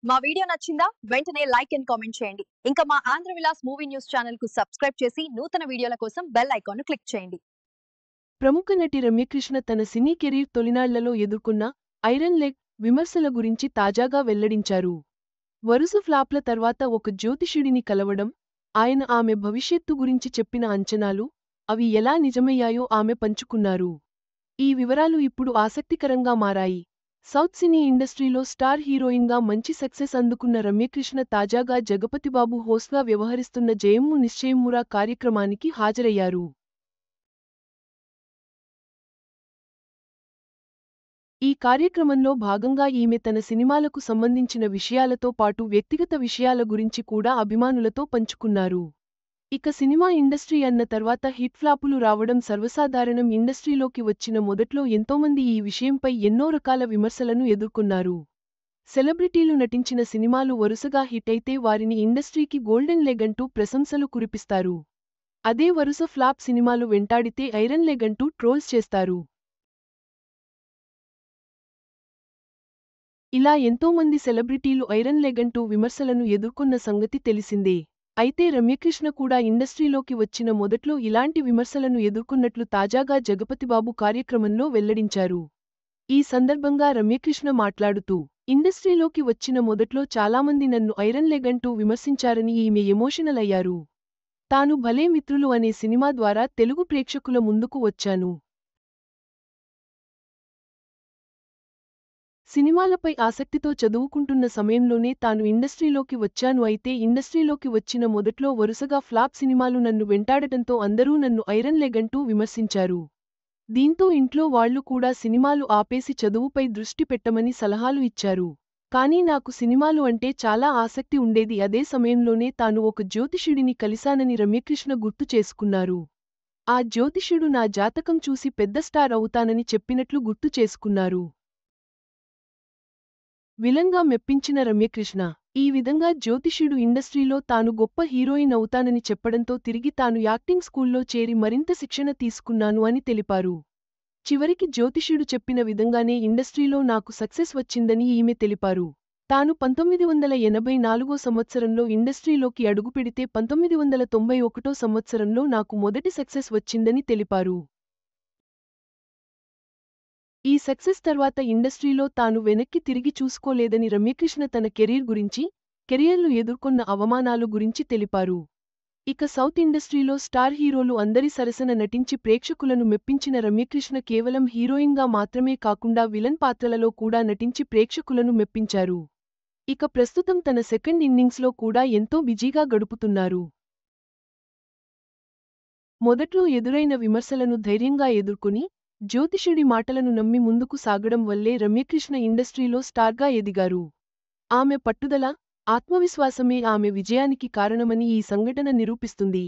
మా వీడియో నచ్చిందా? వెంటనే లైక్ అండ్ కామెంట్ చేయండి. ఇంకా మా Andhra Vilas movie news channel కు సబ్స్క్రైబ్ చేసి నూతన వీడియోల కోసం బెల్ ఐకాన్ ను క్లిక్ చేయండి. ప్రముఖ నటి రమ్యకృష్ణ తన సినీ కెరీర్ తొలినాళ్లలో ఎదుర్కొన్న ఐరన్ లెగ్ విమర్శల గురించి తాజాగా వెల్లడించారు. వరుస ఫ్లాప్ల తర్వాత ఒక జ్యోతిష్యుడిని కలవడం, ఆయన ఆమె భవిష్యత్తు గురించి చెప్పిన అంచనాలు, అవి ఎలా నిజమయ్యాయో ఆమె పంచుకున్నారు. ఈ వివరాలు ఇప్పుడు ఆసక్తికరంగా మారాయి. సౌత్ సినీ ఇండస్ట్రీలో స్టార్ హీరోయిన్గా మంచి సక్సెస్ అందుకున్న రమ్యకృష్ణ తాజాగా జగపతిబాబు హోస్ట్గా వ్యవహరిస్తున్న జయమ్ము నిశ్చయమ్మురా కార్యక్రమానికి హాజరయ్యారు. ఈ కార్యక్రమంలో భాగంగా ఈమె తన సినిమాలకు సంబంధించిన విషయాలతో పాటు వ్యక్తిగత విషయాల గురించి కూడా అభిమానులతో పంచుకున్నారు. ఇక సినిమా ఇండస్ట్రీ అన్న తర్వాత హిట్ ఫ్లాపులు రావడం సర్వసాధారణం. ఇండస్ట్రీలోకి వచ్చిన మొదట్లో ఎంతోమంది ఈ విషయంపై ఎన్నో రకాల విమర్శలను ఎదుర్కొన్నారు. సెలబ్రిటీలు నటించిన సినిమాలు వరుసగా హిట్ అయితే వారిని ఇండస్ట్రీకి గోల్డెన్ లెగ్ అంటూ ప్రశంసలు కురిపిస్తారు. అదే వరుస ఫ్లాప్ సినిమాలు వెంటాడితే ఐరన్ లెగ్ అంటూ ట్రోల్స్ చేస్తారు. ఇలా ఎంతోమంది సెలబ్రిటీలు ఐరన్ లెగ్ అంటూ విమర్శలను ఎదుర్కొన్న సంగతి తెలిసిందే. అయితే రమ్యకృష్ణ కూడా ఇండస్ట్రీలోకి వచ్చిన మొదట్లో ఇలాంటి విమర్శలను ఎదుర్కొన్నట్లు తాజాగా జగపతిబాబు కార్యక్రమంలో వెల్లడించారు. ఈ సందర్భంగా రమ్యకృష్ణ మాట్లాడుతూ, ఇండస్ట్రీలోకి వచ్చిన మొదట్లో చాలామంది నన్ను ఐరన్ లెగ్ అంటూ విమర్శించారని ఈమె ఎమోషనల్ అయ్యారు. తాను భలే మిత్రులు అనే సినిమా ద్వారా తెలుగు ప్రేక్షకుల ముందుకు వచ్చాను. సినిమాలపై ఆసక్తితో చదువుకుంటున్న సమయంలోనే తాను ఇండస్ట్రీలోకి వచ్చాను. అయితే ఇండస్ట్రీలోకి వచ్చిన మొదట్లో వరుసగా ఫ్లాప్ సినిమాలు నన్ను వెంటాడటంతో అందరూ నన్ను ఐరన్ లెగ్ అంటూ విమర్శించారు. దీంతో ఇంట్లో వాళ్లు కూడా సినిమాలు ఆపేసి చదువుపై దృష్టి పెట్టమని సలహాలు ఇచ్చారు. కానీ నాకు సినిమాలు అంటే చాలా ఆసక్తి ఉండేది. అదే సమయంలోనే తాను ఒక జ్యోతిష్యుడిని కలిశానని రమ్యకృష్ణ గుర్తు చేసుకున్నారు. ఆ జ్యోతిష్యుడు నా జాతకం చూసి పెద్ద స్టార్ అవుతానని చెప్పినట్లు గుర్తు చేసుకున్నారు. విలన్గా మెప్పించిన రమ్యకృష్ణ ఈ విధంగా జ్యోతిష్యుడు ఇండస్ట్రీలో తాను గొప్ప హీరోయిన్ అవుతానని చెప్పడంతో తిరిగి తాను యాక్టింగ్ స్కూల్లో చేరి మరింత శిక్షణ తీసుకున్నాను అని తెలిపారు. చివరికి జ్యోతిష్యుడు చెప్పిన విధంగానే ఇండస్ట్రీలో నాకు సక్సెస్ వచ్చిందని ఈమె తెలిపారు. తాను 1984 సంవత్సరంలో ఇండస్ట్రీలోకి అడుగుపెడితే 1991 సంవత్సరంలో నాకు మొదటి సక్సెస్ వచ్చిందని తెలిపారు. ఈ సక్సెస్ తర్వాత ఇండస్ట్రీలో తాను వెనక్కి తిరిగి చూసుకోలేదని రమ్యకృష్ణ తన కెరీర్ గురించి, కెరియర్లో ఎదుర్కొన్న అవమానాలు గురించి తెలిపారు. ఇక సౌత్ ఇండస్ట్రీలో స్టార్ హీరోలు అందరి సరసన నటించి ప్రేక్షకులను మెప్పించిన రమ్యకృష్ణ కేవలం హీరోయిన్గా మాత్రమే కాకుండా విలన్ పాత్రలలో కూడా నటించి ప్రేక్షకులను మెప్పించారు. ఇక ప్రస్తుతం తన సెకండ్ ఇన్నింగ్స్లో కూడా ఎంతో బిజీగా గడుపుతున్నారు. మొదట్లో ఎదురైన విమర్శలను ధైర్యంగా ఎదుర్కొని, జ్యోతిష్యుడి మాటలను నమ్మి ముందుకు సాగడం వల్లే రమ్యకృష్ణ ఇండస్ట్రీలో స్టార్గా ఎదిగారు. ఆమె పట్టుదల, ఆత్మవిశ్వాసమే ఆమె విజయానికి కారణమని ఈ సంఘటన నిరూపిస్తుంది.